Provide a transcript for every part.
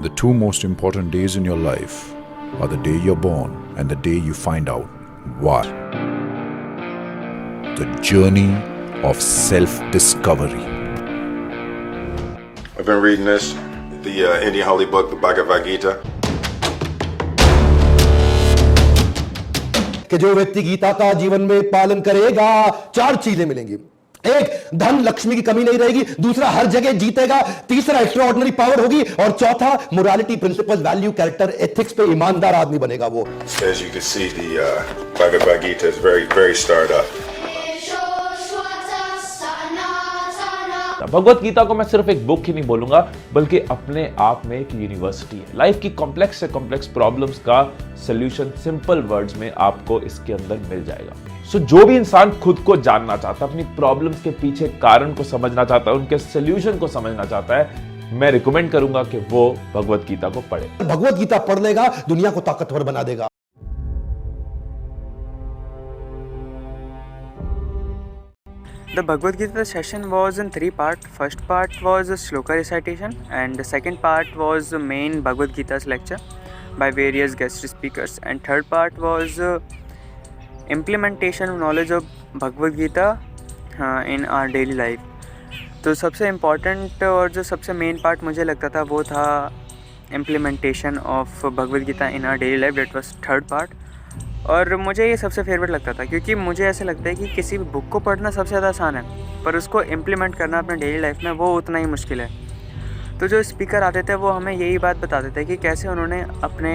The two most important days in your life are the day you're born and the day you find out why. The journey of self-discovery. I've been reading this, the Indian holy book, the Bhagavad Gita. कि जो व्यक्ति गीता का जीवन में पालन करेगा, चार चीजें मिलेंगी। एक, धन लक्ष्मी की कमी नहीं रहेगी। दूसरा, हर जगह जीतेगा। तीसरा, एक्स्ट्राऑर्डिनरी पावर होगी। और चौथा, morality, principle, value, character, ethics पे ईमानदार आदमी बनेगा वो। As you can see, the Bhagavad Gita is very, very starred up. Bhagavad Gita को मैं सिर्फ एक बुक ही नहीं बोलूंगा, बल्कि अपने आप में एक यूनिवर्सिटी है। लाइफ की कॉम्प्लेक्स से कॉम्प्लेक्स प्रॉब्लम्स का सॉल्यूशन सिंपल वर्ड्स में आपको इसके अंदर मिल जाएगा। सो जो भी इंसान खुद को जानना चाहता है, अपनी प्रॉब्लम्स के पीछे कारण को समझना चाहता है, उनके सॉल्यूशन को समझना चाहता है, मैं रिकमेंड करूंगा कि वो भगवत गीता को पढ़े। भगवत गीता पढ़ लेगा, दुनिया को ताकतवर बना देगा। The Bhagavad Gita session was in three parts. First part was a shloka recitation, and the second part was the main Bhagavad Gita's lecture by various guest speakers, and third part was implementation of knowledge of Bhagavad Gita in our daily life. तो सबसे important और जो सबसे main part मुझे लगता था वो था implementation of Bhagavad Gita in our daily life, that was third part. और मुझे ये सबसे फेवरेट लगता था, क्योंकि मुझे ऐसा लगता है कि किसी भी बुक को पढ़ना सबसे ज़्यादा आसान है, पर उसको इम्प्लीमेंट करना अपने डेली लाइफ में वो उतना ही मुश्किल है। तो जो स्पीकर आते थे वो हमें यही बात बताते थे कि कैसे उन्होंने अपने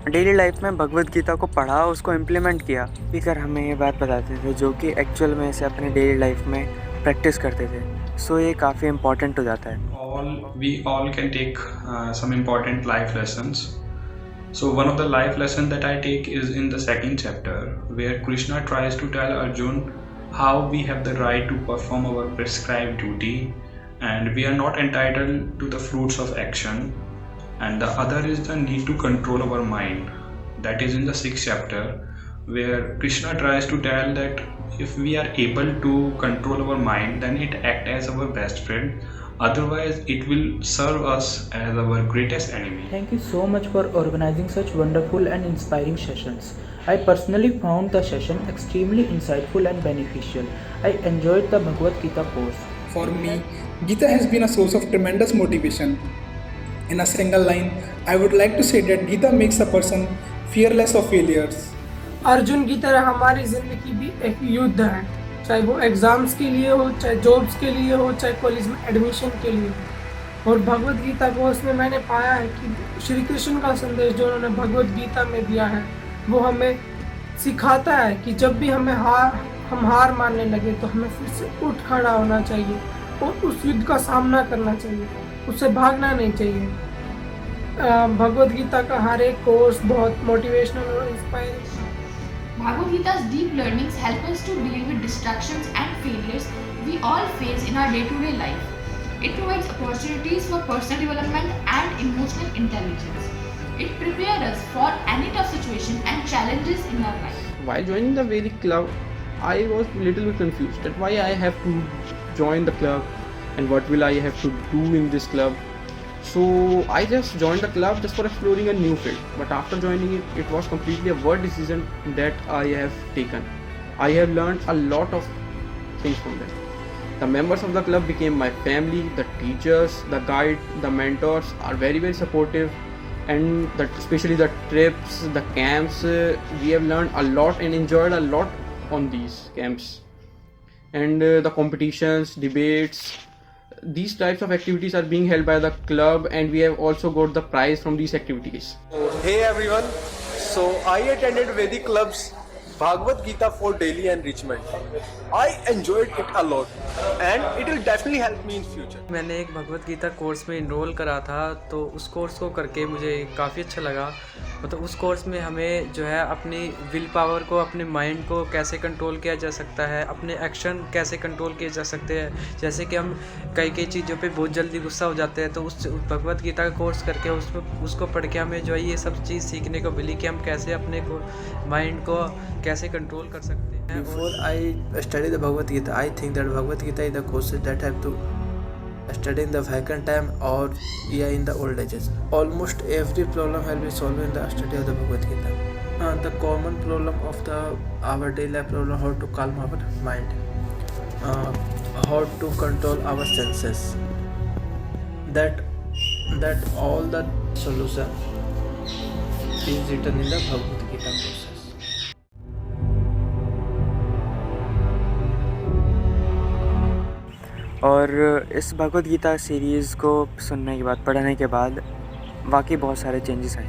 डेली लाइफ में भगवद गीता को पढ़ा, उसको इम्प्लीमेंट किया। स्पीकर हमें ये बात बताते थे जो कि एक्चुअल में से अपने डेली लाइफ में प्रैक्टिस करते थे। सो ये काफ़ी इम्पॉर्टेंट हो जाता है। We all can take some important life lessons. So one of the life lessons that I take is in the second chapter, where Krishna tries to tell Arjun how we have the right to perform our prescribed duty, and we are not entitled to the fruits of action. And the other is the need to control our mind. That is in the sixth chapter, where Krishna tries to tell that if we are able to control our mind, then it acts as our best friend. Otherwise, it will serve us as our greatest enemy. Thank you so much for organizing such wonderful and inspiring sessions. I personally found the session extremely insightful and beneficial. I enjoyed the Bhagavad Gita course. For me, Gita has been a source of tremendous motivation. In a single line, I would like to say that Gita makes a person fearless of failures. Arjun की तरह हमारी ज़िंदगी भी एक युद्ध है, चाहे वो एग्ज़ाम्स के लिए हो, चाहे जॉब्स के लिए हो, चाहे कॉलेज में एडमिशन के लिए हो। और भगवद गीता कोर्स में मैंने पाया है कि श्री कृष्ण का संदेश जो उन्होंने भगवद गीता में दिया है वो हमें सिखाता है कि जब भी हम हार मानने लगे तो हमें फिर से उठ खड़ा होना चाहिए और उस युद्ध का सामना करना चाहिए, उससे भागना नहीं चाहिए। भगवद गीता का हर एक कोर्स बहुत मोटिवेशनल और inspiring. Bhagavad Gita's deep learnings help us to deal with distractions and failures we all face in our day-to-day life. It provides opportunities for personal development and emotional intelligence. It prepares us for any tough situation and challenges in our life. While joining the Vedic club, I was a little bit confused that why I have to join the club and what will I have to do in this club. So I just joined the club just for exploring a new field, but after joining it, it was completely a worth decision that I have taken. I have learned a lot of things from them. The members of the club became my family. The teachers, the guide, the mentors are very, very supportive, and especially the trips, the camps, we have learned a lot and enjoyed a lot on these camps. And the competitions, debates, these types of activities are being held by the club, and we have also got the prize from these activities. Hey everyone, so I attended Vedic Club's Bhagavad Gita for daily enrichment. I enjoyed it a lot and it will definitely help me in future. मैंने एक Bhagavad Gita course में enrol करा था, तो उस course को करके मुझे काफ़ी अच्छा लगा। मतलब उस कोर्स में हमें जो है अपनी विल पावर को, अपने माइंड को कैसे कंट्रोल किया जा सकता है, अपने एक्शन कैसे कंट्रोल किए जा सकते हैं। जैसे कि हम कई चीज़ों पे बहुत जल्दी गुस्सा हो जाते हैं, तो उस भगवद गीता का कोर्स करके उसको पढ़ के हमें जो है ये सब चीज़ सीखने को मिली कि हम कैसे अपने माइंड को कैसे कंट्रोल कर सकते हैं। Before I study the Bhagavad Gita, I think that Bhagavad Gita is the courses that have to study in the vacant time or in the old ages. Almost every problem will be solved in the study of the Bhagavad Gita. The common problem of our daily life problem, how to calm our mind, how to control our senses. That all the solution is written in the Bhagavad Gita process. और इस Bhagavad Gita series को सुनने के बाद, पढ़ने के बाद वाकई बहुत सारे चेंजेस आए।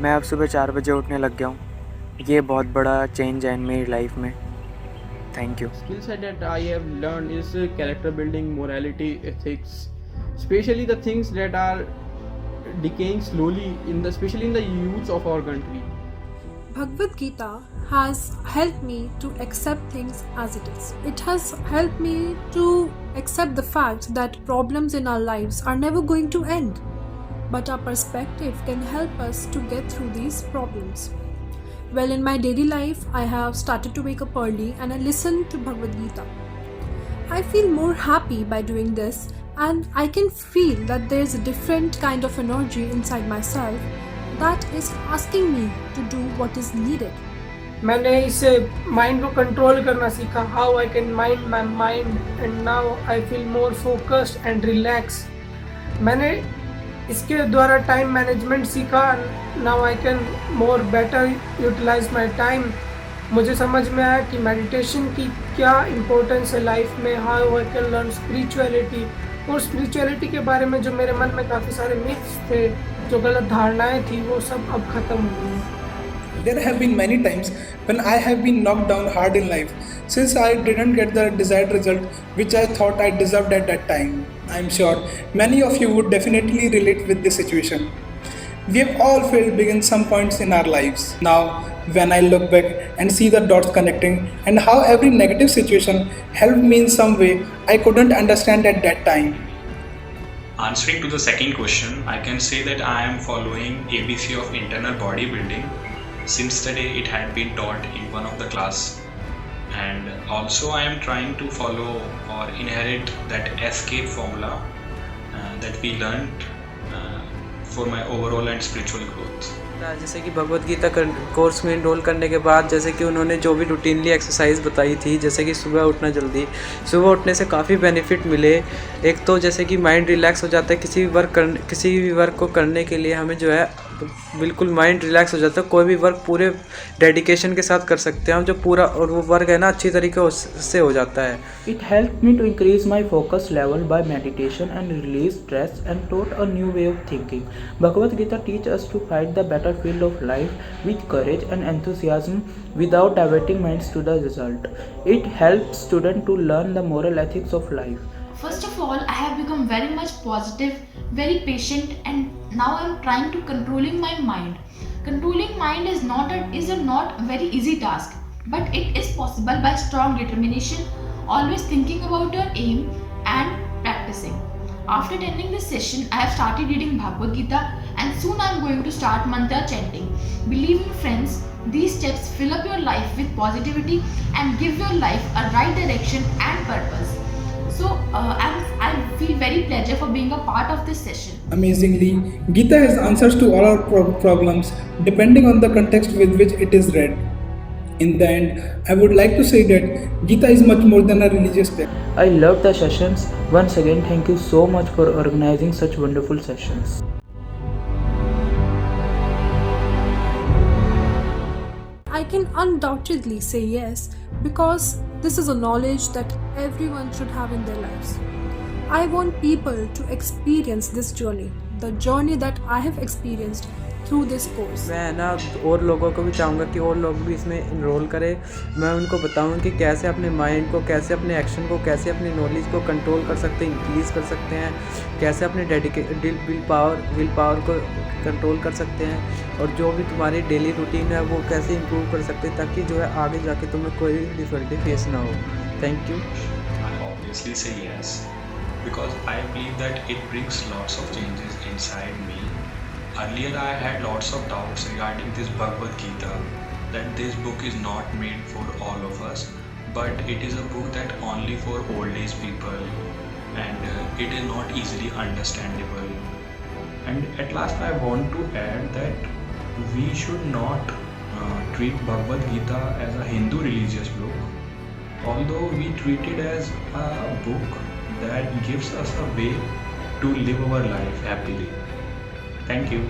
मैं अब सुबह 4 बजे उठने लग गया हूँ। ये बहुत बड़ा चेंज है मेरी लाइफ में। Thank you. Skills that I have learned is character building, morality, ethics, especially the things that are decaying slowly especially in the youth of our country. Bhagavad Gita has helped me to accept things as it is. It has helped me to accept the fact that problems in our lives are never going to end, but our perspective can help us to get through these problems. Well, in my daily life, I have started to wake up early and I listen to Bhagavad Gita. I feel more happy by doing this, and I can feel that there is a different kind of energy inside myself that is asking me to do what is needed. मैंने इसे mind को control करना सीखा, how I can mind my mind, and now I feel more focused and relax. मैंने इसके द्वारा time management सीखा, now I can more better utilize my time. मुझे समझ में आया कि मेडिटेशन की क्या इम्पोर्टेंस है लाइफ में, how I can learn spirituality. और स्पिरिचुअलिटी के बारे में जो मेरे मन में काफ़ी सारे मिथ्स थे, जो गलत धारणाएं थी, वो सब अब ख़त्म हो गई हैं। There have been many times when I have been knocked down hard in life since I didn't get the desired result which I thought I deserved at that time. I am sure many of you would definitely relate with this situation. We have all failed big in some points in our lives. Now, when I look back and see the dots connecting and how every negative situation helped me in some way I couldn't understand at that time. Answering to the second question, I can say that I am following ABC of internal bodybuilding since the day it had been taught in one of the class, and also I am trying to follow or inherit that escape formula that we learned for my overall and spiritual growth. जैसे कि Bhagavad Gita course में enrol करने के बाद, जैसे कि उन्होंने जो भी रूटीनली एक्सरसाइज बताई थी, जैसे कि सुबह उठना जल्दी, सुबह उठने से काफ़ी बेनिफिट मिले। एक तो जैसे कि माइंड रिलैक्स हो जाता है, किसी भी वर्क को करने के लिए हमें जो है बिल्कुल माइंड रिलैक्स हो जाता है। कोई भी वर्क पूरे डेडिकेशन के साथ कर सकते हैं हम, जो पूरा और वो वर्क है ना अच्छी तरीके से हो जाता है। It help me to increase my focus level by meditation and release stress and taught a new way of thinking. Bhagavad Gita teach us to fight the battlefield of life with courage and enthusiasm without diverting minds to the result. It helps students to learn the moral ethics of life. First of all, I have become very much positive, very patient, and now I am trying to controlling my mind. Controlling mind is not a very easy task, but it is possible by strong determination, always thinking about your aim and practicing. After attending this session, I have started reading Bhagavad Gita, and soon I am going to start mantra chanting. Believe me friends, these steps fill up your life with positivity and give your life a right direction and purpose. So I feel very pleasure for being a part of this session. Amazingly, Gita has answers to all our problems depending on the context with which it is read. In the end, I would like to say that Gita is much more than a religious text. I love the sessions. Once again, thank you so much for organizing such wonderful sessions. I can undoubtedly say yes, because this is a knowledge that everyone should have in their lives. I want people to experience this journey, the journey that I have experienced through this course. मैं ना और लोगों को भी चाहूँगा कि और लोग भी इसमें इनरोल करें। मैं उनको बताऊँ कि कैसे अपने माइंड को, कैसे अपने एक्शन को, कैसे अपनी नॉलेज को कंट्रोल कर सकते हैं, इंक्रीज़ कर सकते हैं, कैसे अपने विल पावर को कंट्रोल कर सकते हैं, और जो भी तुम्हारी डेली रूटीन है वो कैसे इम्प्रूव कर सकते हैं, ताकि जो है आगे जाके तुम्हें कोई डिफिकल्टी फेस ना हो। Thank you. I obviously say yes, because I believe that it brings lots of changes inside me. Earlier I had lots of doubts regarding this Bhagavad Gita, that this book is not made for all of us, but it is a book that only for old age people, and it is not easily understandable. And at last I want to add that we should not treat Bhagavad Gita as a Hindu religious book, although we treat it as a book that gives us a way to live our life happily. Thank you.